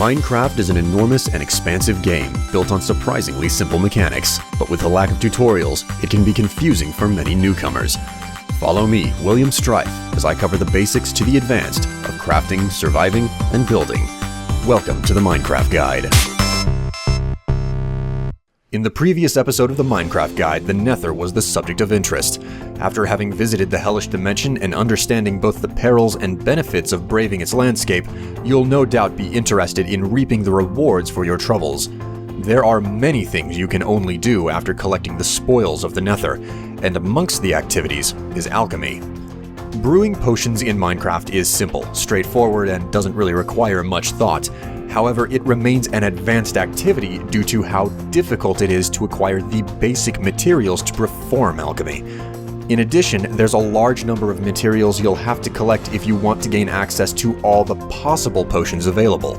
Minecraft is an enormous and expansive game built on surprisingly simple mechanics, but with a lack of tutorials, it can be confusing for many newcomers. Follow me, William Strife, as I cover the basics to the advanced of crafting, surviving, and building. Welcome to the Minecraft Guide. In the previous episode of the Minecraft Guide, the Nether was the subject of interest. After having visited the hellish dimension and understanding both the perils and benefits of braving its landscape, you'll no doubt be interested in reaping the rewards for your troubles. There are many things you can only do after collecting the spoils of the Nether, and amongst the activities is alchemy. Brewing potions in Minecraft is simple, straightforward, and doesn't really require much thought. However, it remains an advanced activity due to how difficult it is to acquire the basic materials to perform alchemy. In addition, there's a large number of materials you'll have to collect if you want to gain access to all the possible potions available.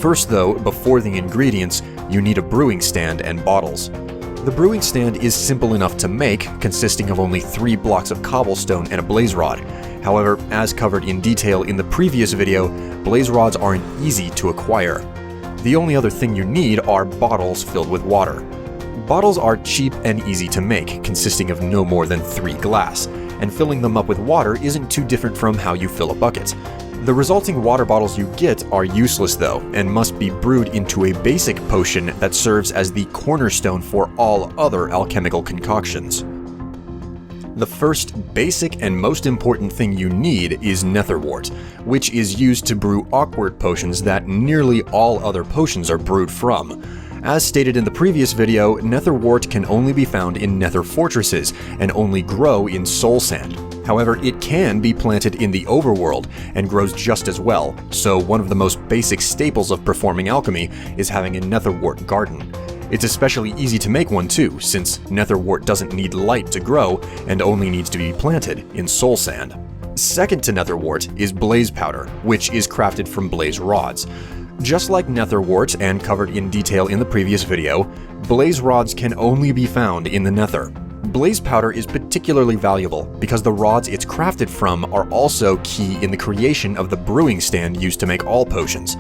First though, before the ingredients, you need a brewing stand and bottles. The brewing stand is simple enough to make, consisting of only 3 blocks of cobblestone and a blaze rod. However, as covered in detail in the previous video, blaze rods aren't easy to acquire. The only other thing you need are bottles filled with water. Bottles are cheap and easy to make, consisting of no more than 3 glass, and filling them up with water isn't too different from how you fill a bucket. The resulting water bottles you get are useless though, and must be brewed into a basic potion that serves as the cornerstone for all other alchemical concoctions. The first, basic, and most important thing you need is netherwort, which is used to brew awkward potions that nearly all other potions are brewed from. As stated in the previous video, netherwort can only be found in nether fortresses and only grow in soul sand. However, it can be planted in the overworld and grows just as well, so one of the most basic staples of performing alchemy is having a netherwort garden. It's especially easy to make one too, since netherwort doesn't need light to grow and only needs to be planted in soul sand. Second to netherwort is blaze powder, which is crafted from blaze rods. Just like netherwort and covered in detail in the previous video, blaze rods can only be found in the nether. Blaze powder is particularly valuable because the rods it's crafted from are also key in the creation of the brewing stand used to make all potions.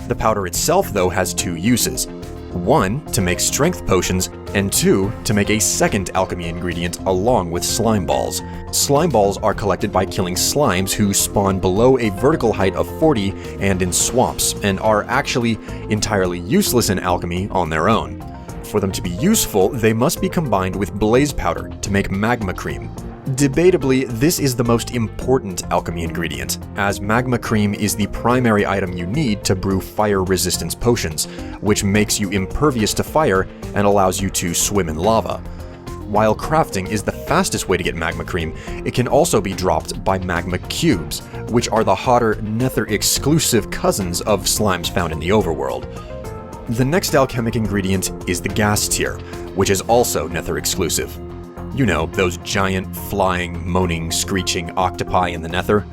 The powder itself though has 2 uses. 1, to make strength potions, and 2, to make a second alchemy ingredient along with slime balls. Slime balls are collected by killing slimes who spawn below a vertical height of 40 and in swamps, and are actually entirely useless in alchemy on their own. For them to be useful, they must be combined with blaze powder to make Magma Cream. Debatably, this is the most important alchemy ingredient, as Magma Cream is the primary item you need to brew fire resistance potions, which makes you impervious to fire and allows you to swim in lava. While crafting is the fastest way to get Magma Cream, it can also be dropped by magma cubes, which are the hotter, nether-exclusive cousins of slimes found in the overworld. The next alchemic ingredient is the gas tier, which is also nether-exclusive. You know, those giant, flying, moaning, screeching octopi in the nether?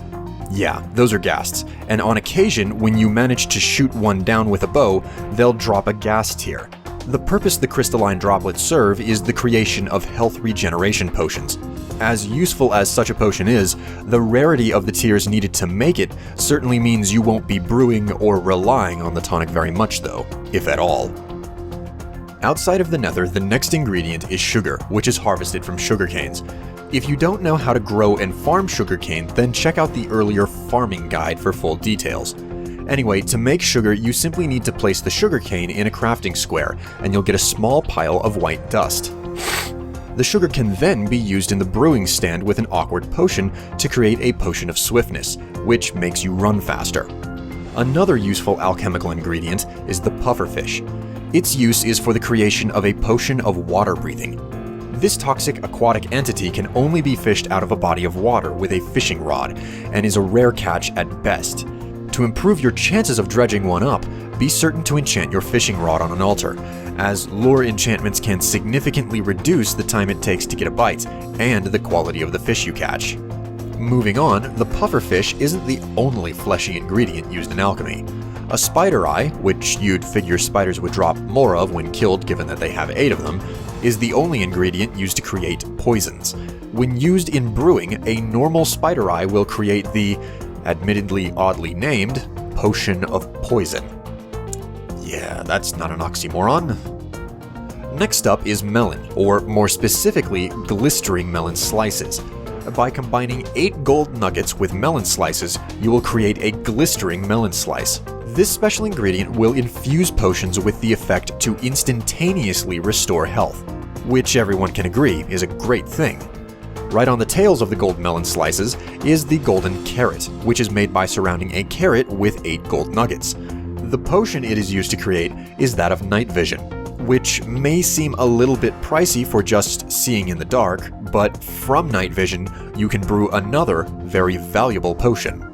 Yeah, those are ghasts, and on occasion, when you manage to shoot one down with a bow, they'll drop a gas tier. The purpose the crystalline droplets serve is the creation of health regeneration potions. As useful as such a potion is, the rarity of the tiers needed to make it certainly means you won't be brewing or relying on the tonic very much though, if at all. Outside of the nether, the next ingredient is sugar, which is harvested from sugar canes. If you don't know how to grow and farm sugarcane, then check out the earlier farming guide for full details. Anyway, to make sugar, you simply need to place the sugarcane in a crafting square, and you'll get a small pile of white dust. The sugar can then be used in the brewing stand with an awkward potion to create a potion of swiftness, which makes you run faster. Another useful alchemical ingredient is the pufferfish. Its use is for the creation of a potion of water breathing. This toxic aquatic entity can only be fished out of a body of water with a fishing rod, and is a rare catch at best. To improve your chances of dredging one up, be certain to enchant your fishing rod on an altar, as lure enchantments can significantly reduce the time it takes to get a bite, and the quality of the fish you catch. Moving on, the pufferfish isn't the only fleshy ingredient used in alchemy. A spider eye, which you'd figure spiders would drop more of when killed given that they have 8 of them, is the only ingredient used to create poisons. When used in brewing, a normal spider eye will create the, admittedly oddly named, potion of poison. Yeah, that's not an oxymoron. Next up is melon, or more specifically, glistering melon slices. By combining 8 gold nuggets with melon slices, you will create a glistering melon slice. This special ingredient will infuse potions with the effect to instantaneously restore health, which everyone can agree is a great thing. Right on the tails of the gold melon slices is the golden carrot, which is made by surrounding a carrot with 8 gold nuggets. The potion it is used to create is that of night vision, which may seem a little bit pricey for just seeing in the dark, but from night vision, you can brew another very valuable potion.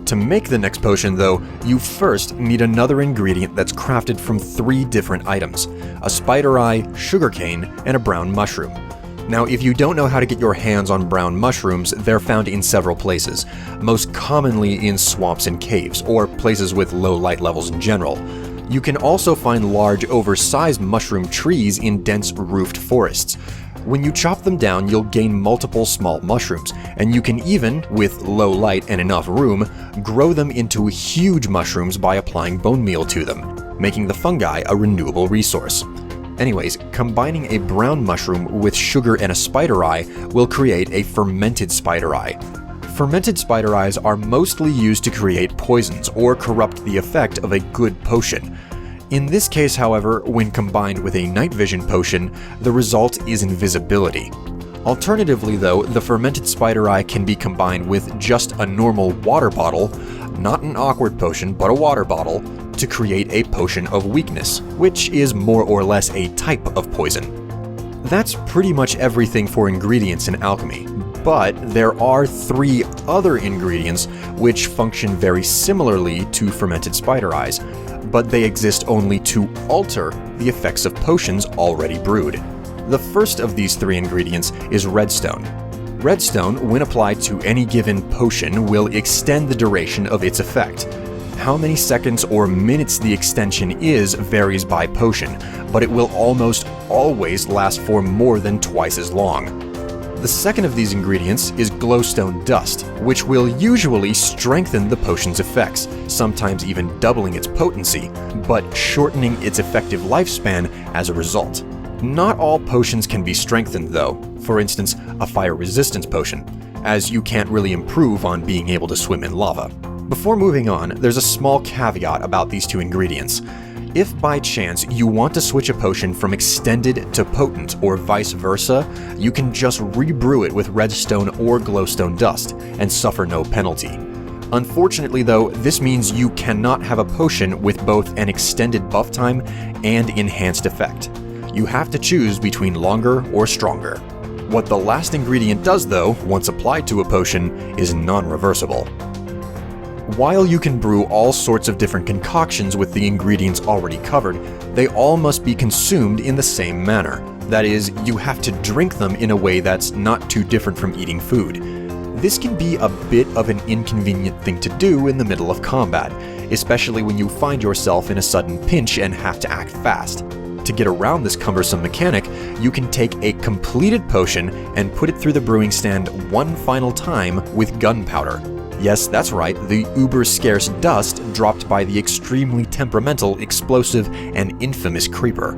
To make the next potion though, you first need another ingredient that's crafted from 3 different items: a spider eye, sugarcane, and a brown mushroom. Now, if you don't know how to get your hands on brown mushrooms, they're found in several places, most commonly in swamps and caves, or places with low light levels in general. You can also find large, oversized mushroom trees in dense roofed forests. When you chop them down, you'll gain multiple small mushrooms, and you can even, with low light and enough room, grow them into huge mushrooms by applying bone meal to them, making the fungi a renewable resource. Anyways, combining a brown mushroom with sugar and a spider eye will create a fermented spider eye. Fermented spider eyes are mostly used to create poisons or corrupt the effect of a good potion. In this case, however, when combined with a night vision potion, the result is invisibility. Alternatively though, the fermented spider eye can be combined with just a normal water bottle, not an awkward potion, but a water bottle, to create a potion of weakness, which is more or less a type of poison. That's pretty much everything for ingredients in alchemy, but there are 3 other ingredients which function very similarly to fermented spider eyes, but they exist only to alter the effects of potions already brewed. The first of these 3 ingredients is redstone. Redstone, when applied to any given potion, will extend the duration of its effect. How many seconds or minutes the extension is varies by potion, but it will almost always last for more than twice as long. The second of these ingredients is glowstone dust, which will usually strengthen the potion's effects, sometimes even doubling its potency, but shortening its effective lifespan as a result. Not all potions can be strengthened though, for instance, a fire resistance potion, as you can't really improve on being able to swim in lava. Before moving on, there's a small caveat about these 2 ingredients. If by chance you want to switch a potion from extended to potent or vice versa, you can just rebrew it with redstone or glowstone dust and suffer no penalty. Unfortunately though, this means you cannot have a potion with both an extended buff time and enhanced effect. You have to choose between longer or stronger. What the last ingredient does though, once applied to a potion, is non-reversible. While you can brew all sorts of different concoctions with the ingredients already covered, they all must be consumed in the same manner. That is, you have to drink them in a way that's not too different from eating food. This can be a bit of an inconvenient thing to do in the middle of combat, especially when you find yourself in a sudden pinch and have to act fast. To get around this cumbersome mechanic, you can take a completed potion and put it through the brewing stand one final time with gunpowder. Yes, that's right, the uber-scarce dust dropped by the extremely temperamental, explosive, and infamous Creeper.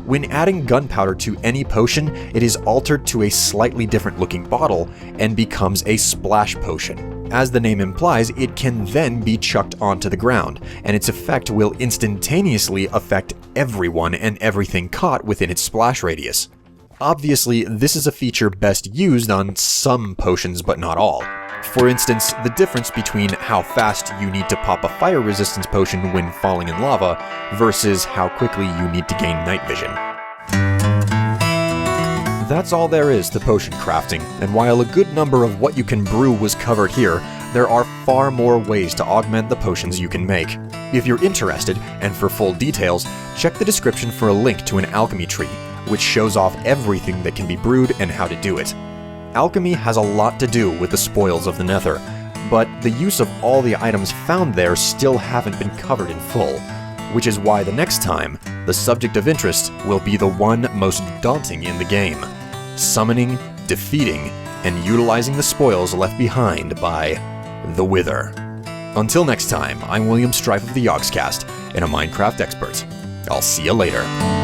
When adding gunpowder to any potion, it is altered to a slightly different looking bottle and becomes a splash potion. As the name implies, it can then be chucked onto the ground, and its effect will instantaneously affect everyone and everything caught within its splash radius. Obviously, this is a feature best used on some potions, but not all. For instance, the difference between how fast you need to pop a fire resistance potion when falling in lava versus how quickly you need to gain night vision. That's all there is to potion crafting, and while a good number of what you can brew was covered here, there are far more ways to augment the potions you can make. If you're interested, and for full details, check the description for a link to an alchemy tree, which shows off everything that can be brewed and how to do it. Alchemy has a lot to do with the spoils of the Nether, but the use of all the items found there still haven't been covered in full, which is why the next time, the subject of interest will be the one most daunting in the game: summoning, defeating, and utilizing the spoils left behind by the Wither. Until next time, I'm William Strife of the Yogscast, and a Minecraft expert. I'll see you later.